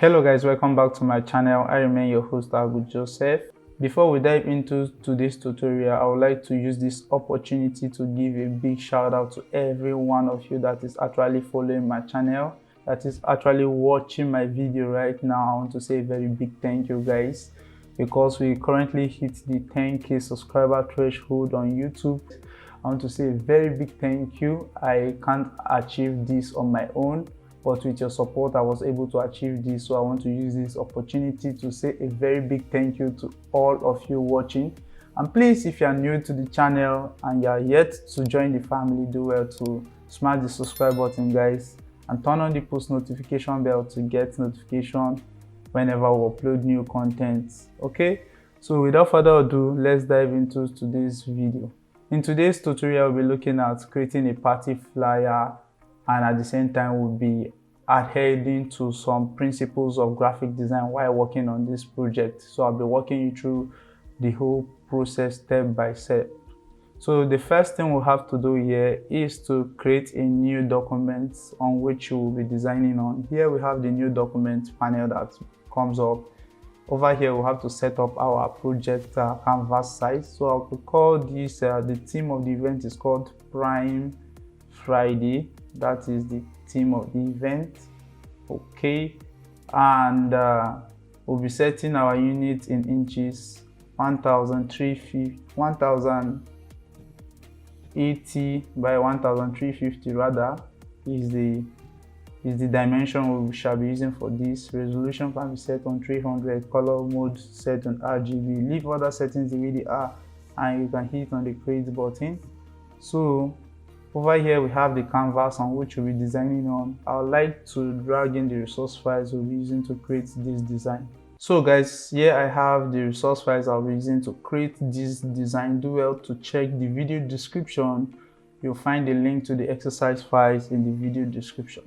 Hello guys, welcome back to my channel. I remain your host Joseph. Before we dive into today's tutorial, I would like to use this opportunity to give a big shout out to every one of you that is actually following my channel, that is actually watching my video right now. I want to say a very big thank you guys, because we currently hit the 10k subscriber threshold on YouTube. I want to say a very big thank you. I can't achieve this on my own, but with your support I was able to achieve this. So I want to use this opportunity to say a very big thank you to all of you watching. And please, if you are new to the channel and you are yet to join the family, do well to smash the subscribe button guys, and turn on the post notification bell to get notification whenever we upload new content. Okay, so without further ado, let's dive into today's video. In today's tutorial, we'll be looking at creating a party flyer, and at the same time we'll be adhering to some principles of graphic design while working on this project. So I'll be walking you through the whole process step by step. So the first thing we'll have to do here is to create a new document on which we'll be designing on. Here we have the new document panel that comes up. Over here we'll have to set up our project canvas size. So I will call this the theme of the event is called Prime Friday. That is the theme of the event. Okay, and we'll be setting our unit in inches. 1380 by 1350 rather is the dimension we shall be using for this. Resolution can be set on 300, color mode set on RGB. Leave other settings the way they are, and you can hit on the create button. So over here we have the canvas on which we'll be designing on. I would like to drag in the resource files we'll be using to create this design. So guys, here I have the resource files I'll be using to create this design. Do well to check the video description. You'll find the link to the exercise files in the video description.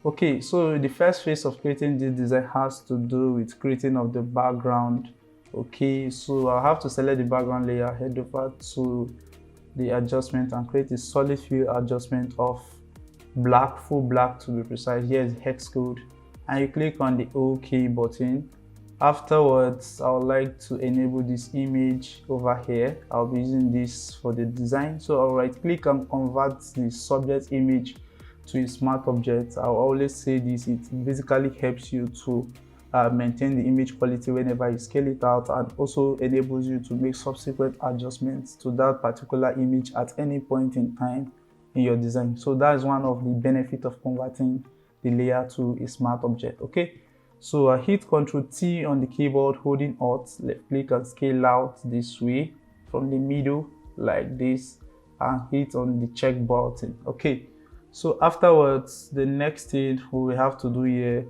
Okay, so the first phase of creating this design has to do with creating of the background. Okay, so I'll have to select the background layer, head over to the adjustment and create a solid fill adjustment of black, full black to be precise. Here is the hex code, and you click on the OK button. Afterwards, I would like to enable this image over here. I'll be using this for the design. So I'll right click and convert the subject image to a smart object. I'll always say this, it basically helps you to maintain the image quality whenever you scale it out, and also enables you to make subsequent adjustments to that particular image at any point in time in your design. So that's one of the benefits of converting the layer to a smart object. Okay, so I hit Ctrl T on the keyboard, holding Alt, left click and scale out this way from the middle like this, and hit on the check button. Okay, so afterwards the next thing we have to do here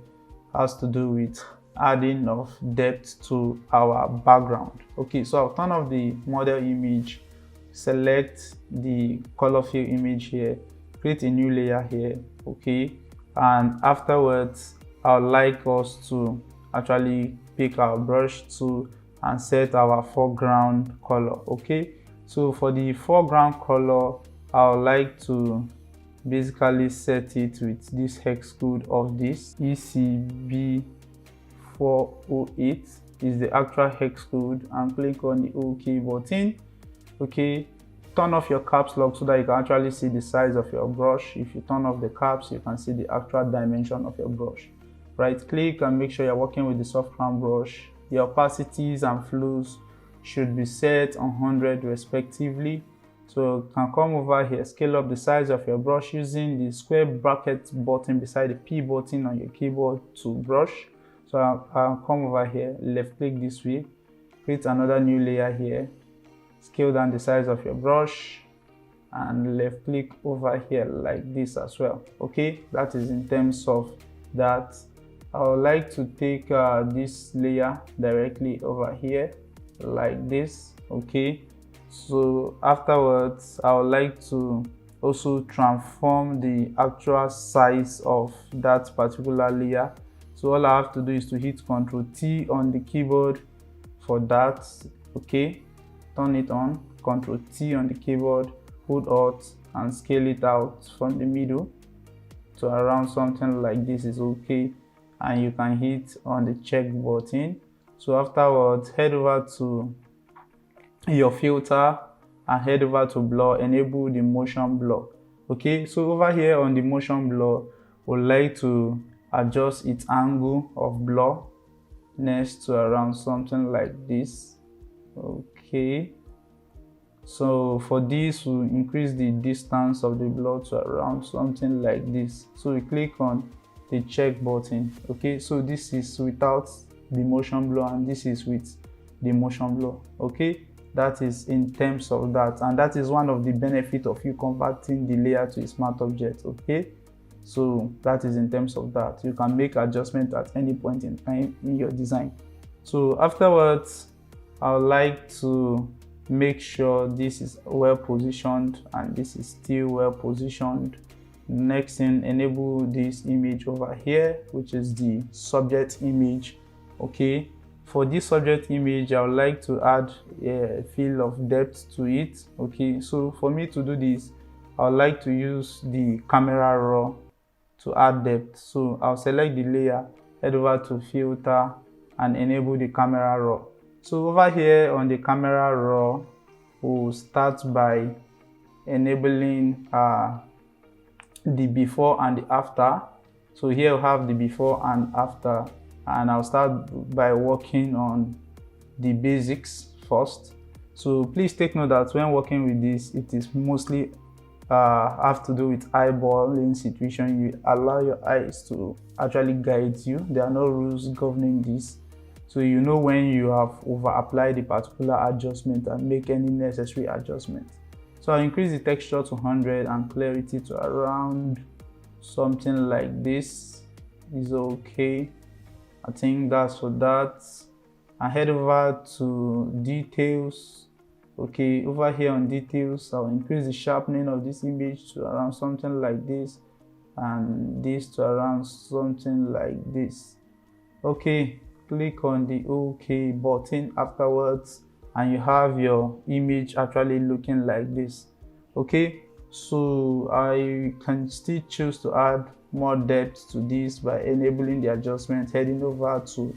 has to do with adding of depth to our background. Okay, so I'll turn off the model image, select the color fill image here, create a new layer here. Okay, and afterwards I would like us to actually pick our brush tool and set our foreground color. Okay, so for the foreground color I would like to basically set it with this hex code of this ECB408 is the actual hex code, and click on the OK button. Okay, turn off your caps lock so that you can actually see the size of your brush. If you turn off the caps, you can see the actual dimension of your brush. Right click and make sure you're working with the soft crown brush. The opacities and flows should be set on 100 respectively. So you can come over here, scale up the size of your brush using the square bracket button beside the P button on your keyboard to brush. So I'll come over here, left click this way, create another new layer here, scale down the size of your brush, and left click over here like this as well. Okay, that is in terms of that. I would like to take this layer directly over here like this. Okay, so afterwards I would like to also transform the actual size of that particular layer. So all I have to do is to hit Ctrl T on the keyboard for that. Okay, turn it on, Ctrl T on the keyboard, hold Alt and scale it out from the middle to around something like this is okay. and you can hit on the check button. So afterwards, head over to your filter and head over to blur, enable the motion blur. Okay, so over here on the motion blur, we'd like to adjust its angle of blur next to around something like this. Okay, so for this, we'll increase the distance of the blur to around something like this. So we click on the check button. Okay, so this is without the motion blur and this is with the motion blur. Okay, that is in terms of that, and that is one of the benefits of you converting the layer to a smart object. Okay, so that is in terms of that. You can make adjustments at any point in time in your design. So afterwards, I would like to make sure this is well positioned and this is still well positioned. Next thing, enable this image over here, which is the subject image. Okay, for this subject image, I would like to add a feel of depth to it. Okay, so for me to do this, I would like to use the camera raw to add depth. So I'll select the layer, head over to filter and enable the camera raw. So over here on the camera raw, we'll start by enabling the before and the after. So here we have the before and after, and I'll start by working on the basics first. So please take note that when working with this, it is mostly have to do with eyeballing situation. You allow your eyes to actually guide you. There are no rules governing this, so you know when you have over applied a particular adjustment and make any necessary adjustment. So I'll increase the texture to 100 and clarity to around something like this. Is okay. I think that's for that. I head over to details. Okay, over here on details, I'll increase the sharpening of this image to around something like this, and this to around something like this. Okay, click on the OK button afterwards, and you have your image actually looking like this. Okay, so I can still choose to add more depth to this by enabling the adjustment, heading over to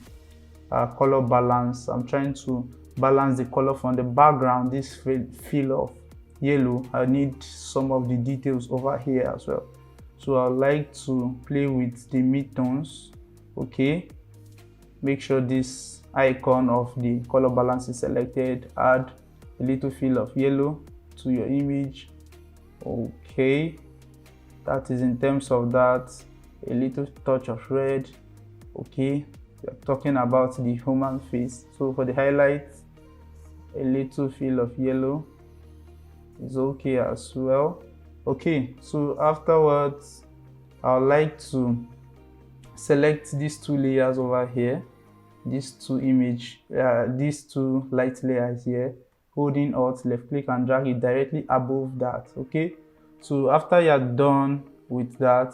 color balance. I'm trying to balance the color from the background, this feel of yellow. I need some of the details over here as well, so I like to play with the midtones. Okay, make sure this icon of the color balance is selected. Add a little feel of yellow to your image. Okay, that is in terms of that. A little touch of red. Okay, we are talking about the human face, so for the highlights, a little feel of yellow is okay as well. Okay, so afterwards, I would like to select these two layers over here, these two light layers here, holding Alt, left click and drag it directly above that. Okay, so after you're done with that,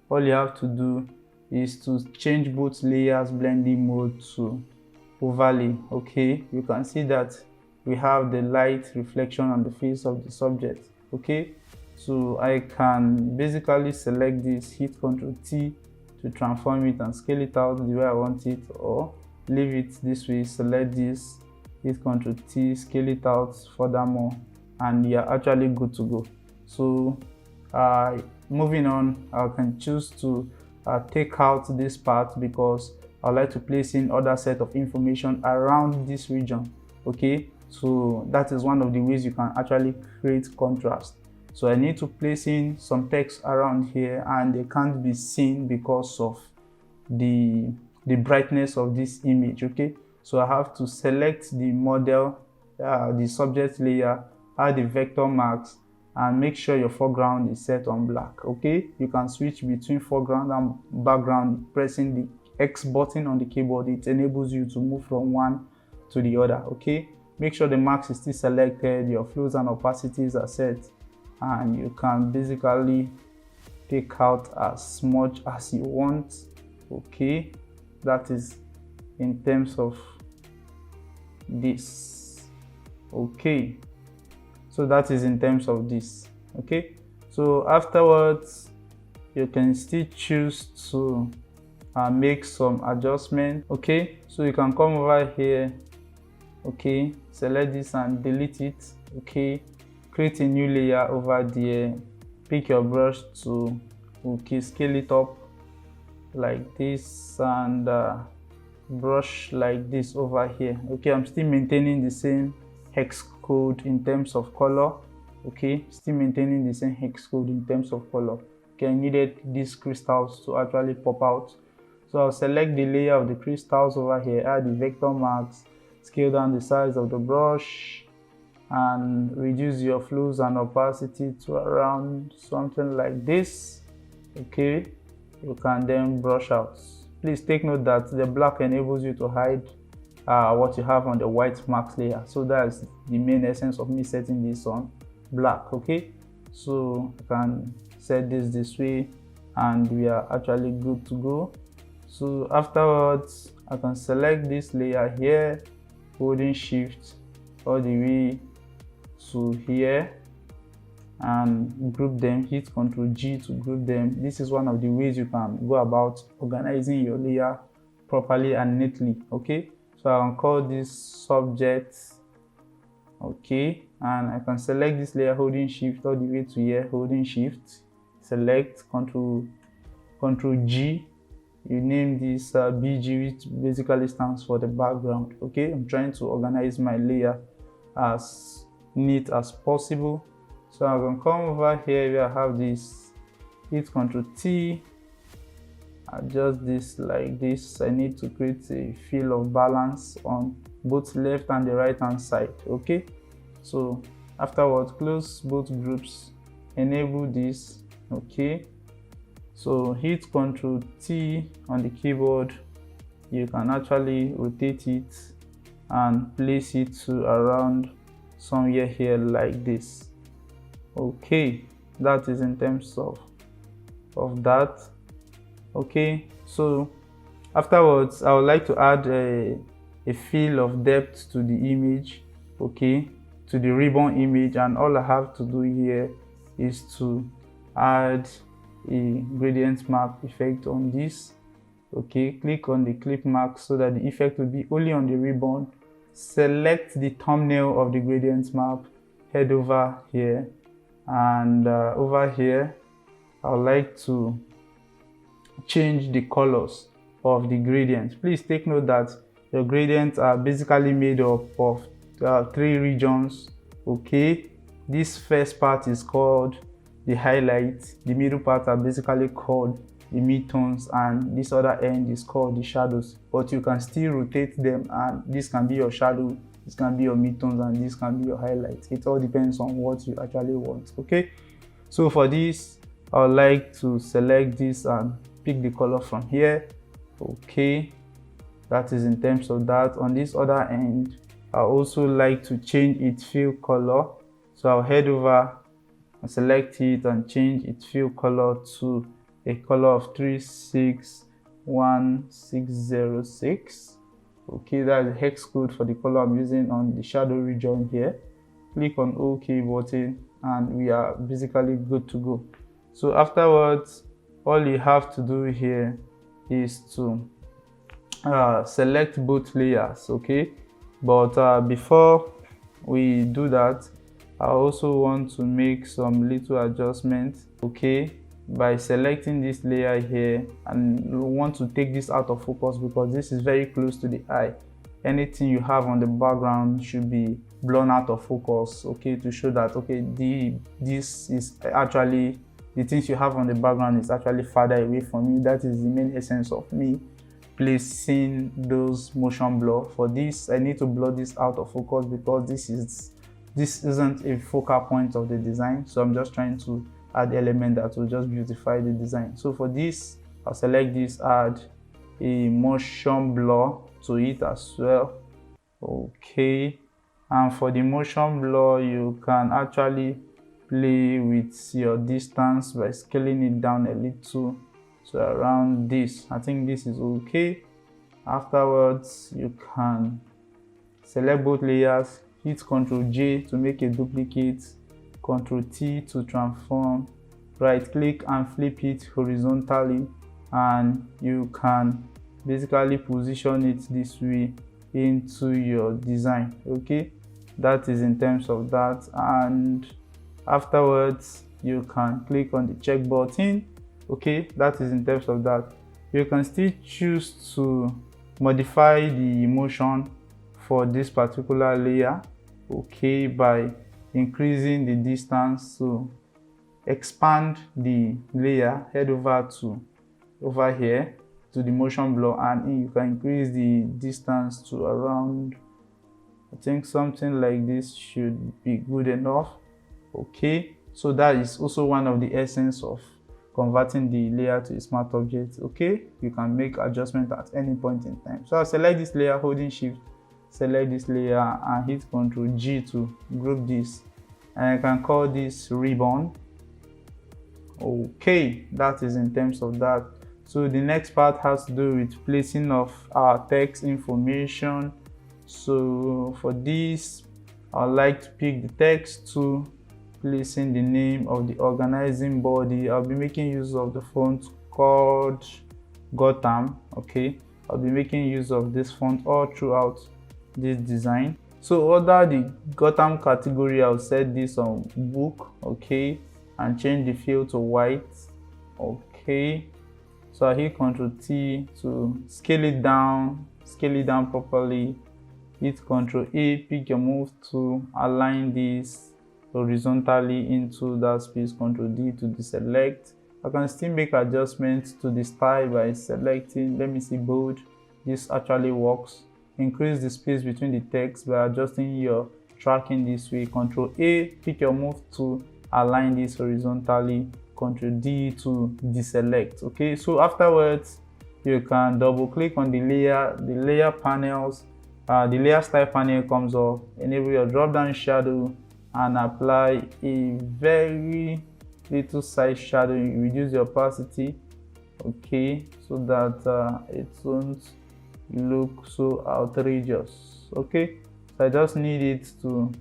all you have to do is to change both layers blending mode to overlay. Okay, you can see that we have the light reflection on the face of the subject. Okay, so I can basically select this, hit Ctrl T to transform it and scale it out the way I want it, or leave it this way. Select this, hit Ctrl T, scale it out furthermore, and you're actually good to go. So moving on, I can choose to take out this part because I like to place in other set of information around this region. Okay, so that is one of the ways you can actually create contrast. So I need to place in some text around here, and they can't be seen because of the brightness of this image. Okay, so I have to select the model, the subject layer, add the vector marks, and make sure your foreground is set on black. Okay, you can switch between foreground and background pressing the X button on the keyboard. It enables you to move from one to the other. Okay, make sure the marks is still selected, your flows and opacities are set, and you can basically take out as much as you want. Okay, that is in terms of this. Okay, so that is in terms of this. Okay, so afterwards you can still choose to make some adjustment. Okay, so you can come over here, okay, select this and delete it. Okay, create a new layer over there, pick your brush to, okay, scale it up like this and brush like this over here. Okay, I'm still maintaining the same hex code in terms of color. Okay, still maintaining the same hex code in terms of color. Okay, I needed these crystals to actually pop out, so I'll select the layer of the crystals over here, add the vector marks, scale down the size of the brush, and reduce your flows and opacity to around something like this. Okay, you can then brush out. Please take note that the black enables you to hide what you have on the white mask layer, so that's the main essence of me setting this on black. Okay, so you can set this way and we are actually good to go. So afterwards, I can select this layer here, holding shift all the way to here and group them, hit Ctrl G to group them. This is one of the ways you can go about organizing your layer properly and neatly. Okay, so I can call this subject. Okay, and I can select this layer holding shift all the way to here, holding shift, select Ctrl G. You name this BG, which basically stands for the background. Okay, I'm trying to organize my layer as neat as possible. So I can come over here where I have this, hit Ctrl T, adjust this like this. I need to create a feel of balance on both left and the right hand side. Okay, so afterwards, close both groups, enable this. Okay, so hit Ctrl T on the keyboard. You can actually rotate it and place it to around somewhere here like this. Okay, that is in terms of that. Okay, so afterwards I would like to add a feel of depth to the image, okay, to the ribbon image, and all I have to do here is to add a gradient map effect on this. Okay, click on the clip mark so that the effect will be only on the ribbon. Select the thumbnail of the gradient map, head over here, and over here I would like to change the colors of the gradients. Please take note that your gradients are basically made up of 3 regions. Okay, this first part is called the highlights, the middle part are basically called the midtones, and this other end is called the shadows. But you can still rotate them, and this can be your shadow, this can be your midtones, and this can be your highlights. It all depends on what you actually want. Okay, so for this I would like to select this and pick the color from here. Okay, that is in terms of that. On this other end, I also like to change its fill color, so I'll head over and select it and change its fill color to a color of 361606. Okay, that's the hex code for the color I'm using on the shadow region here. Click on OK button and we are basically good to go. So afterwards, all you have to do here is to select both layers. Okay, but before we do that, I also want to make some little adjustments. Okay, by selecting this layer here, and you want to take this out of focus because this is very close to the eye. Anything you have on the background should be blown out of focus, okay, to show that okay, this is actually, the things you have on the background is actually farther away from you. That is the main essence of me placing those motion blur. For this, I need to blur this out of focus because this isn't a focal point of the design, so I'm just trying to add element that will just beautify the design. So for this, I'll select this, add a motion blur to it as well. Okay, and for the motion blur, you can actually play with your distance by scaling it down a little, so around this. I think this is okay. Afterwards, you can select both layers, hit Ctrl J to make a duplicate, Ctrl T to transform, right click and flip it horizontally and you can basically position it this way into your design. Okay, that is in terms of that. And afterwards you can click on the check button. Okay, that is in terms of that. You can still choose to modify the motion for this particular layer, okay, by increasing the distance. So expand the layer, head over here to the motion blur, and you can increase the distance to around, I think something like this should be good enough. Okay, so that is also one of the essence of converting the layer to a smart object. Okay, you can make adjustment at any point in time. So I'll select this layer, holding shift, select this layer and hit Ctrl G to group this, and I can call this ribbon. Okay, that is in terms of that. So the next part has to do with placing of our text information. So for this, I'd like to pick the text to placing the name of the organizing body. I'll be making use of the font called Gotham. Okay, I'll be making use of this font all throughout this design. So under the Gotham category, I'll set this on book, okay, and change the field to white. Okay, so I hit Ctrl T to scale it down properly. Hit Ctrl A, pick your move to align this horizontally into that space. Ctrl D to deselect. I can still make adjustments to the style by selecting, let me see, bold. This actually works. Increase the space between the text by adjusting your tracking this way. Ctrl A, pick your move to align this horizontally. Ctrl D to deselect. Okay, so afterwards you can double click on the layer panels. The layer style panel comes up. Enable your drop down shadow and apply a very little size shadow. You reduce the opacity, okay, so that it won't look so outrageous. Okay, so I just need it to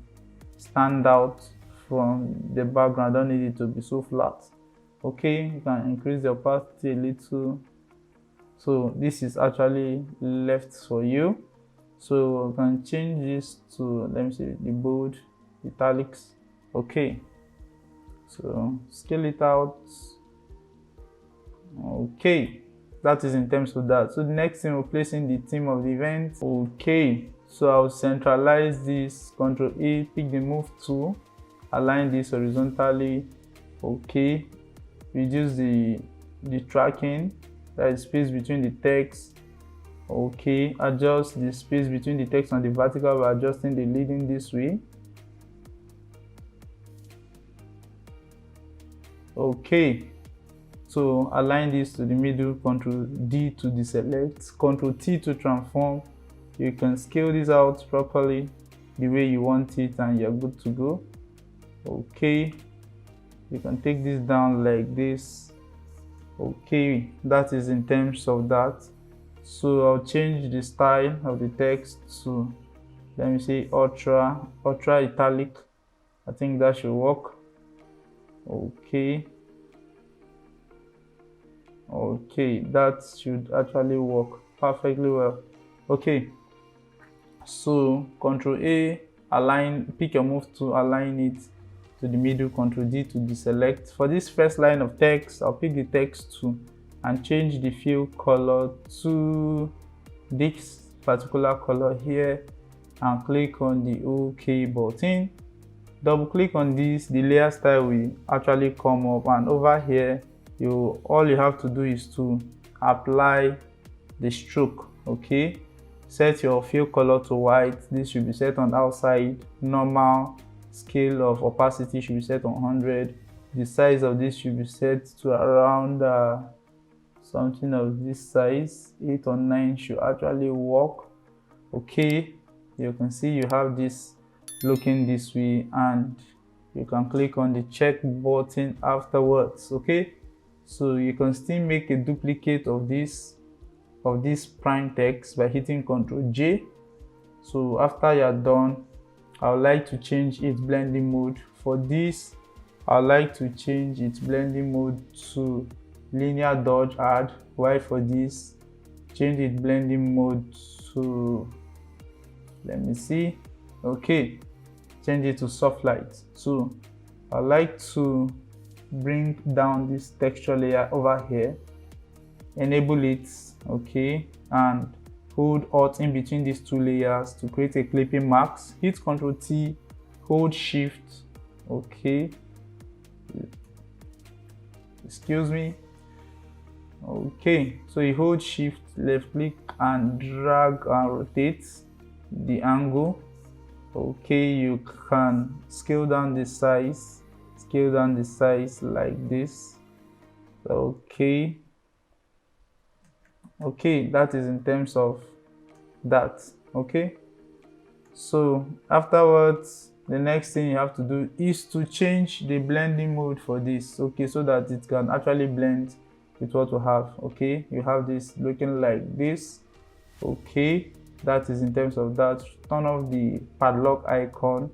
stand out from the background. I don't need it to be so flat. Okay, you can increase the opacity a little. So this is actually left for you. So I can change this to, let me see, the bold, italics. Okay, so scale it out. Okay, that is in terms of that. So the next thing, we're placing the theme of the event. Okay, so I'll centralize this. Ctrl A, pick the move tool, align this horizontally. Okay, reduce the tracking, that is space between the text. Okay, adjust the space between the text and the vertical by adjusting the leading this way. Okay, so align this to the middle. Ctrl D to deselect, Ctrl T to transform. You can scale this out properly the way you want it and you're good to go. Okay, you can take this down like this. Okay, that is in terms of that. So I'll change the style of the text to, let me say, ultra italic. I think that should work. Okay, that should actually work perfectly well. Okay, so Ctrl A, align, pick your move to align it to the middle. Ctrl D to deselect. For this first line of text, I'll pick the text to and change the fill color to this particular color here and click on the OK button. Double click on this, the layer style will actually come up, and over here all you have to do is to apply the stroke. Okay, set your fill color to white. This should be set on outside. Normal scale of opacity should be set on 100. The size of this should be set to around something of this size. 8 or 9 should actually work. Okay, you can see you have this looking this way, and you can click on the check button afterwards. Okay, so you can still make a duplicate of this prime text by hitting Ctrl J. So after you're done, I would like to change its blending mode. For this, I would like to change its blending mode to linear dodge add, Y for this, change the blending mode to, let me see, okay, change it to soft light. So I like to bring down this texture layer over here, enable it, okay, and hold Alt in between these two layers to create a clipping mask. Hit Ctrl T, hold Shift, okay, excuse me, okay, so you hold Shift, left click and drag and rotate the angle. Okay, you can scale down the size like this. Okay, that is in terms of that. Okay, so afterwards the next thing you have to do is to change the blending mode for this, okay, so that it can actually blend with what we have. Okay, you have this looking like this. Okay, that is in terms of that. Turn off the padlock icon,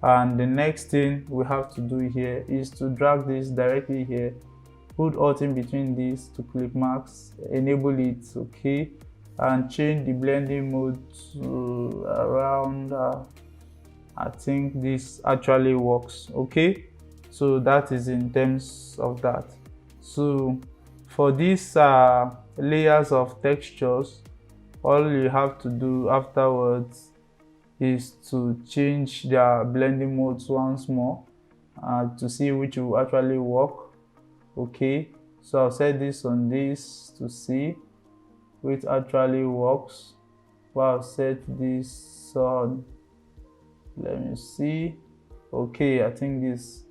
and the next thing we have to do here is to drag this directly here, put Alt in between these to clip marks, enable it, okay, and change the blending mode to around I think this actually works. Okay, so that is in terms of that. So for these layers of textures, all you have to do afterwards is to change their blending modes once more to see which will actually work. Okay, so I'll set this on this to see which actually works. Well, I'll set this on, let me see. Okay, I think this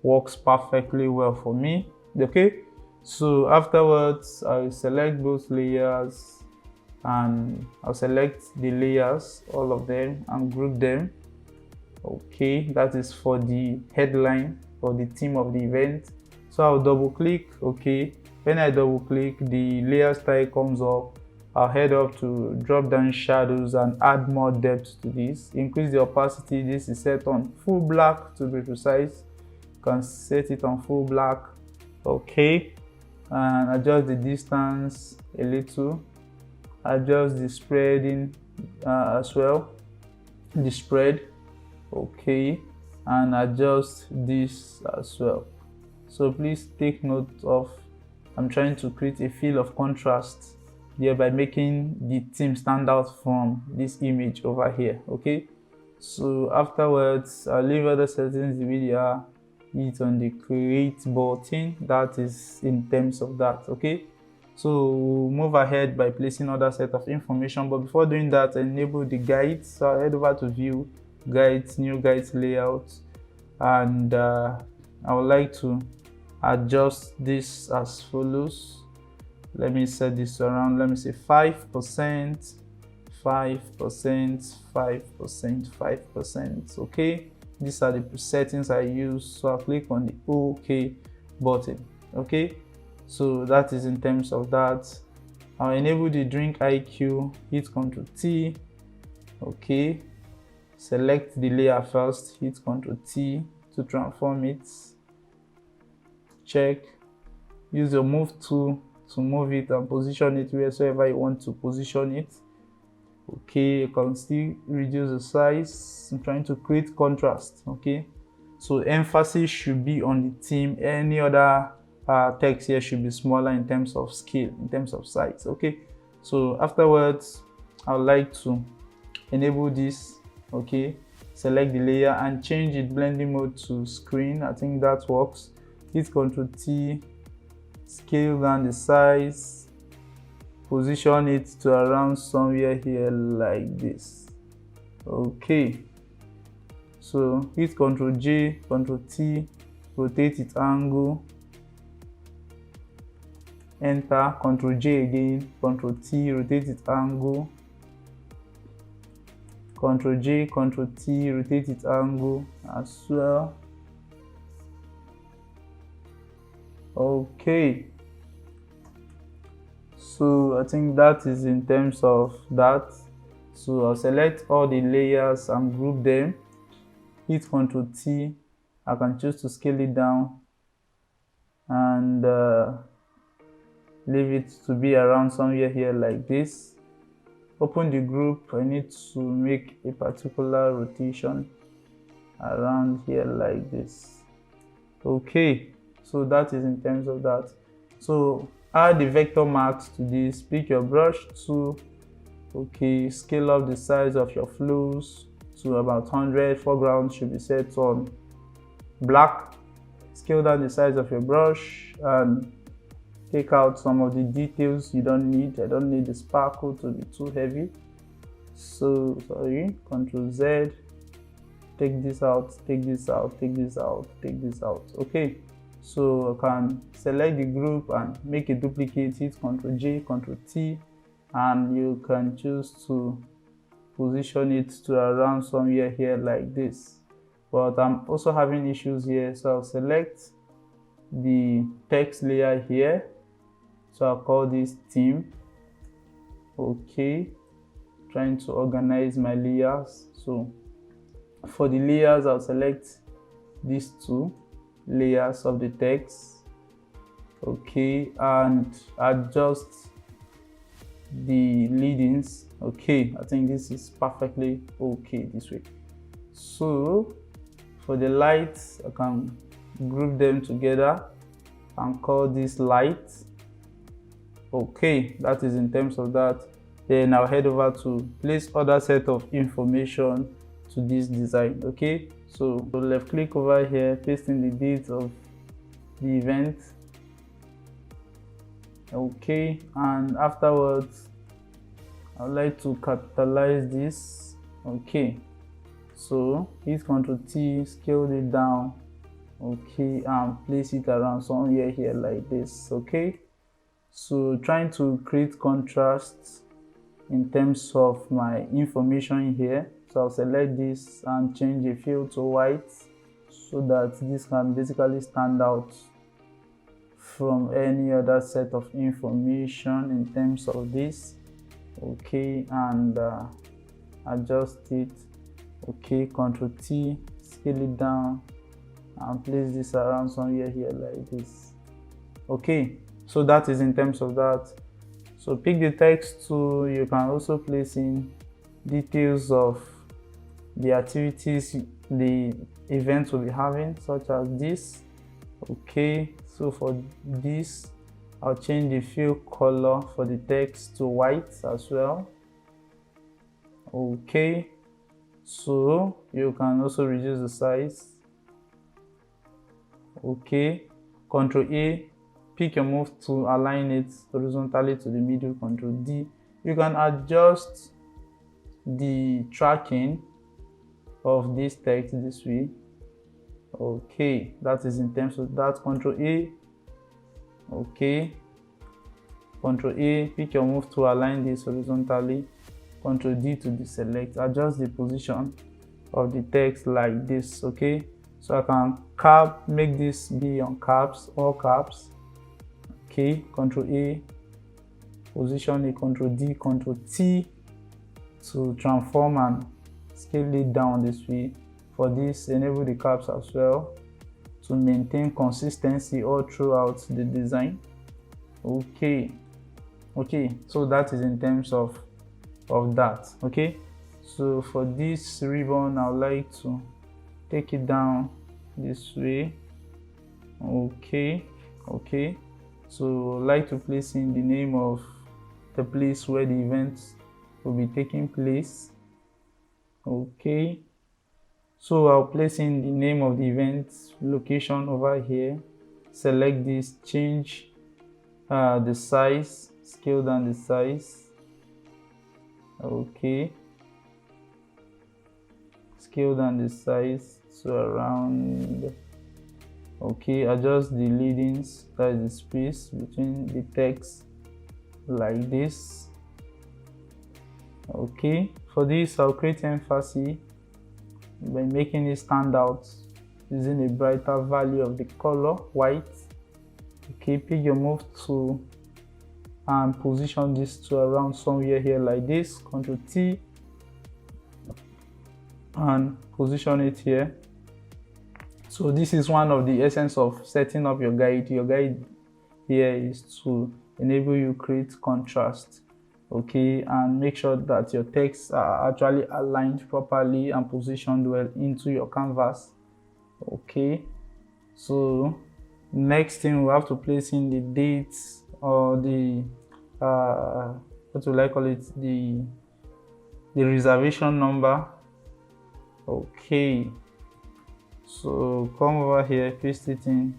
works perfectly well for me. Okay, so afterwards I'll select both layers and I'll select the layers, all of them, and group them. Okay, that is for the headline or the theme of the event. So I'll double click. Okay, when I double click, the layer style comes up. I'll head up to drop down shadows and add more depth to this. Increase the opacity. This is set on full black to be precise. You can set it on full black. Okay, and adjust the distance a little. Adjust the spreading as well, the spread. Okay, and adjust this as well. So please take note of, I'm trying to create a feel of contrast thereby making the theme stand out from this image over here. Okay, so afterwards I'll leave other settings the video, hit on the create button. That is in terms of that. Okay, so we'll move ahead by placing other set of information, but before doing that, enable the guides. So I'll head over to view guides, new guides layout, and I would like to adjust this as follows. Let me set this around, let me say 5%, 5%, 5%, 5%. Okay, these are the settings I use. So I'll click on the OK button. Okay, so that is in terms of that. I'll enable the drink IQ, hit Ctrl T. Okay, select the layer first, hit Ctrl T to transform it. Check, use your move tool to move it and position it wherever you want to position it. Okay, you can still reduce the size. I'm trying to create contrast. Okay, so emphasis should be on the theme. Any other text here should be smaller in terms of scale, in terms of size. Okay, so afterwards I would like to enable this. Okay, select the layer and change its blending mode to screen. I think that works. Hit Ctrl T, scale down the size, position it to around somewhere here like this. Okay, so hit Ctrl J, Ctrl T, rotate its angle, enter, Ctrl J again, Ctrl T, rotate its angle, Ctrl J, Ctrl T, rotate its angle as well. Okay, so I think that is in terms of that. So I'll select all the layers and group them, hit Ctrl T. I can choose to scale it down, and leave it to be around somewhere here like this. Open the group. I need to make a particular rotation around here like this. Okay, so that is in terms of that. So add the vector marks to this. Pick your brush tool. Okay, scale up the size of your flows to about 100. Foreground should be set on black. Scale down the size of your brush and take out some of the details you don't need. I don't need the sparkle to be too heavy. So sorry, Ctrl Z, take this out, take this out, take this out, take this out. Okay, so I can select the group and make a duplicate. Hit Ctrl J, Ctrl T, and you can choose to position it to around somewhere here like this. But I'm also having issues here, so I'll select the text layer here. So I'll call this theme. Okay, trying to organize my layers. So for the layers, I'll select these two layers of the text. Okay, and adjust the leadings. Okay, I think this is perfectly okay this way. So for the lights, I can group them together and call this light. Okay, that is in terms of that. Then I'll head over to place other set of information to this design. Okay, so left click over here, paste in the date of the event. Okay, and afterwards I'd like to capitalize this. Okay, so hit Ctrl T, scale it down. Okay, and place it around somewhere here like this. Okay, so trying to create contrast in terms of my information here. So I'll select this and change the fill to white so that this can basically stand out from any other set of information in terms of this. Okay, and adjust it. Okay, Ctrl T, scale it down and place this around somewhere here like this. Okay, so that is in terms of that. So pick the text tool. You can also place in details of the activities the event will be having, such as this. Okay, so for this I'll change the fill color for the text to white as well. Okay, so you can also reduce the size. Okay, Ctrl A, pick your move to align it horizontally to the middle. Ctrl D. You can adjust the tracking of this text this way. Okay, that is in terms of that. Ctrl A. Okay, Ctrl A, pick your move to align this horizontally. Ctrl D to deselect. Adjust the position of the text like this. Okay, so I can make this be on caps, all caps. Okay, Ctrl A, position it, Ctrl D, Ctrl T to transform and scale it down this way. For this, enable the caps as well to maintain consistency all throughout the design. Okay, so that is in terms of that. Okay, so for this ribbon, I would like to take it down this way. Okay, so I'd like to place in the name of the place where the event will be taking place. Okay, so I'll place in the name of the event location over here. Select this, change the size, scale down the size. Okay, scale down the size to around. Okay, adjust the leadings, that is the space between the text like this. Okay, for this I'll create emphasis by making it stand out using a brighter value of the color white. Okay, pick your move to and position this to around somewhere here like this. Ctrl T and position it here. So this is one of the essence of setting up your guide. Your guide here is to enable you create contrast, okay, and make sure that your texts are actually aligned properly and positioned well into your canvas. Okay, so next thing we have to place in the dates, or the what will I call it, the reservation number. Okay, so come over here, paste it in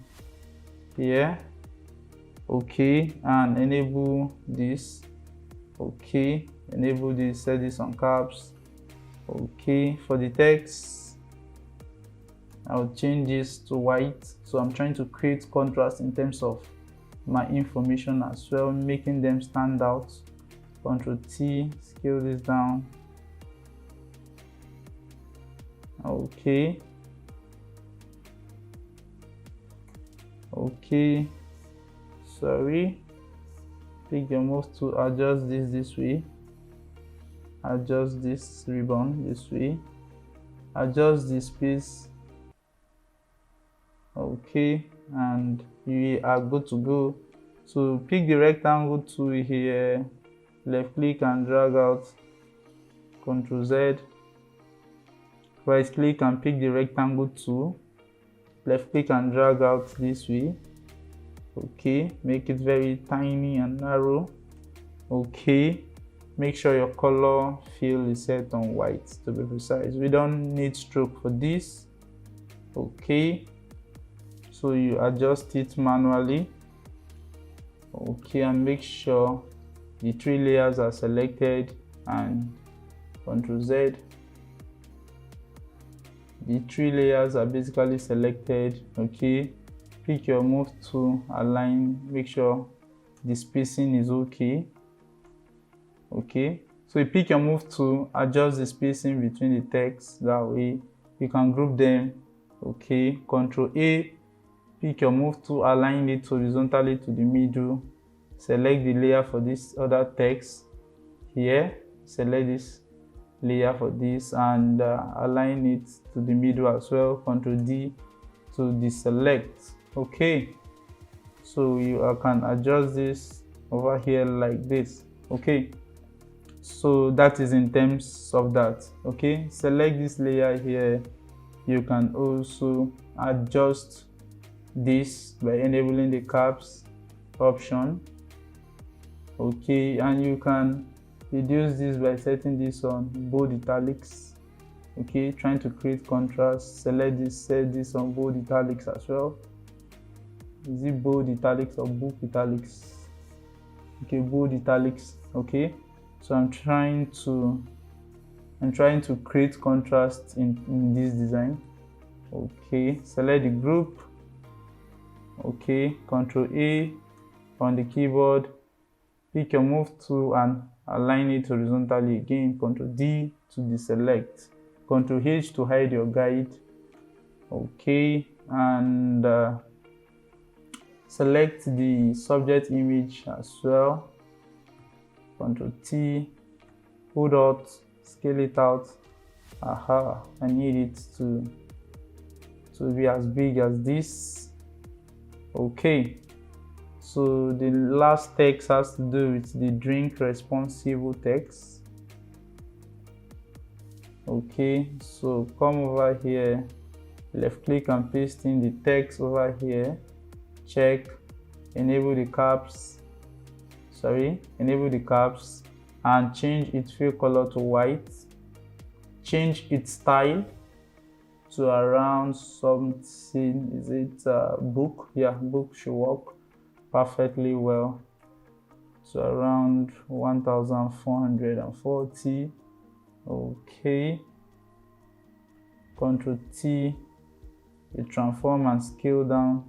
here. Okay, and enable this. Okay, enable this, set this on caps. Okay, for the text, I'll change this to white. So I'm trying to create contrast in terms of my information as well, making them stand out. Ctrl T, scale this down. Okay. Okay. Sorry. Pick your mouse to adjust this way. Adjust this ribbon this way. Adjust the space. Okay, and you are good to go. So pick the rectangle tool here, left click and drag out, Ctrl Z, right click and pick the rectangle tool, left click and drag out this way. Okay, make it very tiny and narrow. Okay, make sure your color fill is set on white, to be precise. We don't need stroke for this. Okay, so you adjust it manually. Okay, and make sure the 3 layers are selected, and Ctrl Z. The 3 layers are basically selected. Okay, pick your move to align, make sure the spacing is okay. Okay, so you pick your move to adjust the spacing between the text, that way you can group them. Okay, Ctrl A, pick your move to align it horizontally to the middle. Select the layer for this other text here, select this layer for this, and align it to the middle as well. Ctrl D to deselect. Okay, so you can adjust this over here like this. Okay, so that is in terms of that. Okay, select this layer here. You can also adjust this by enabling the caps option. Okay, and you can reduce this by setting this on bold italics. Okay, trying to create contrast, select this, set this on bold italics as well. Is it bold italics or book italics? Okay, bold italics. Okay, so I'm trying to create contrast in this design. Okay, select the group. Okay, Ctrl A on the keyboard, pick your move tool and align it horizontally again. Ctrl D to deselect, Ctrl H to hide your guide. Okay, and select the subject image as well. Ctrl T, hold out, scale it out. Aha, I need it to be as big as this. Okay, so the last text has to do with the drink responsible text. Okay, so come over here, left click and paste in the text over here. Check, enable the caps, and change its fill color to white. Change its style to around something, is it book? Yeah, book should work perfectly well. So around 1440. Okay, Ctrl T, you transform and scale down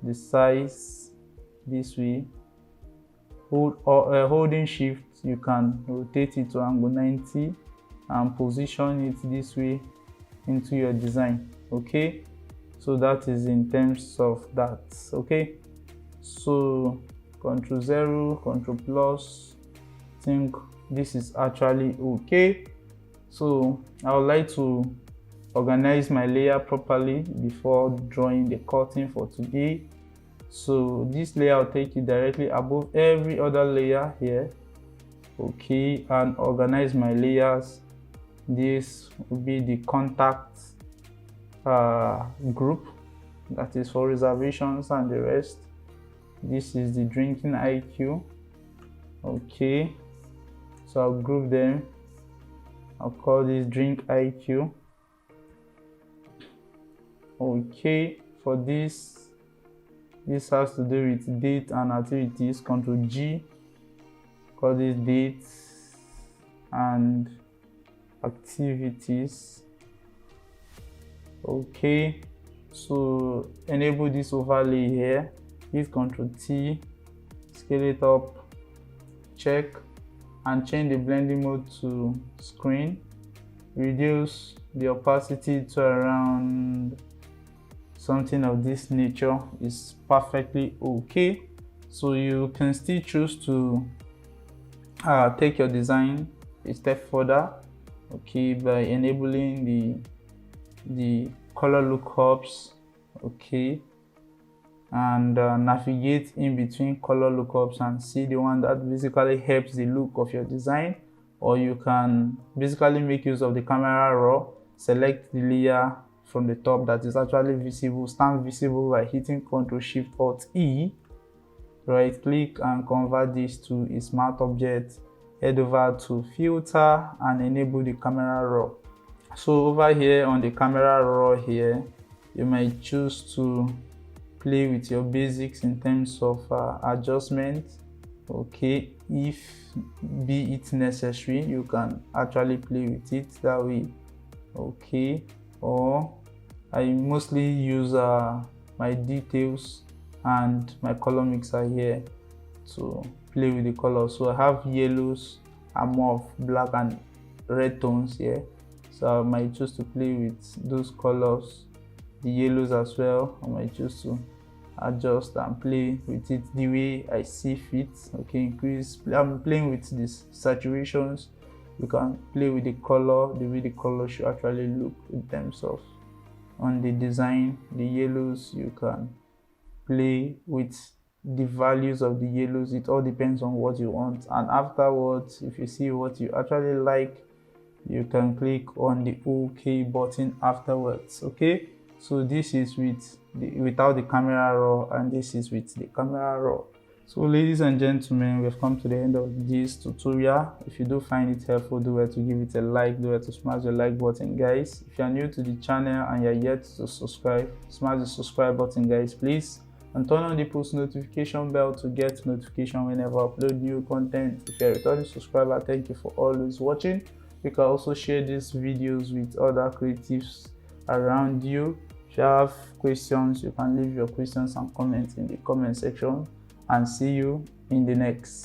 the size this way. Holding shift, you can rotate it to angle 90 and position it this way into your design. Okay, so that is in terms of that. Okay, so Ctrl 0, Ctrl plus, I think this is actually okay. So I would like to organize my layer properly before drawing the curtain for today. So this layer will take you directly above every other layer here. Okay, and organize my layers. This will be the contact group, that is for reservations and the rest. This is the drinking IQ. Okay, so I'll group them. I'll call this drink IQ. Okay, for this has to do with date and activities. Control G, call this dates and activities. Okay, so enable this overlay here. Hit Control T, scale it up, check, and change the blending mode to screen. Reduce the opacity to around something of this nature is perfectly okay. So you can still choose to take your design a step further, okay, by enabling the color lookups, okay, and navigate in between color lookups and see the one that basically helps the look of your design. Or you can basically make use of the camera raw, select the layer from the top that is actually visible, stand visible by hitting Ctrl Shift Alt E, right click and convert this to a smart object. Head over to filter and enable the camera raw. So over here on the camera raw here, you might choose to play with your basics in terms of adjustment. Okay, if be it necessary, you can actually play with it that way. Okay, or I mostly use my details and my color mixer here to play with the colors. So I have yellows and more of black and red tones here, so I might choose to play with those colors, the yellows as well. I might choose to adjust and play with it the way I see fit. Okay, increase, I'm playing with these saturations. You can play with the color the way the color should actually look in terms of on the design. The yellows, you can play with the values of the yellows. It all depends on what you want, and afterwards, if you see what you actually like, you can click on the OK button afterwards. Okay, so this is without the camera raw, and this is with the camera raw. So ladies and gentlemen, we've come to the end of this tutorial. If you do find it helpful, do well to give it a like, do well to smash the like button, guys. If you are new to the channel and you're yet to subscribe, smash the subscribe button, guys, please, and turn on the post notification bell to get notification whenever I upload new content. If you're a returning subscriber, thank you for always watching. You can also share these videos with other creatives around you. If you have questions, you can leave your questions and comments in the comment section, and see you in the next.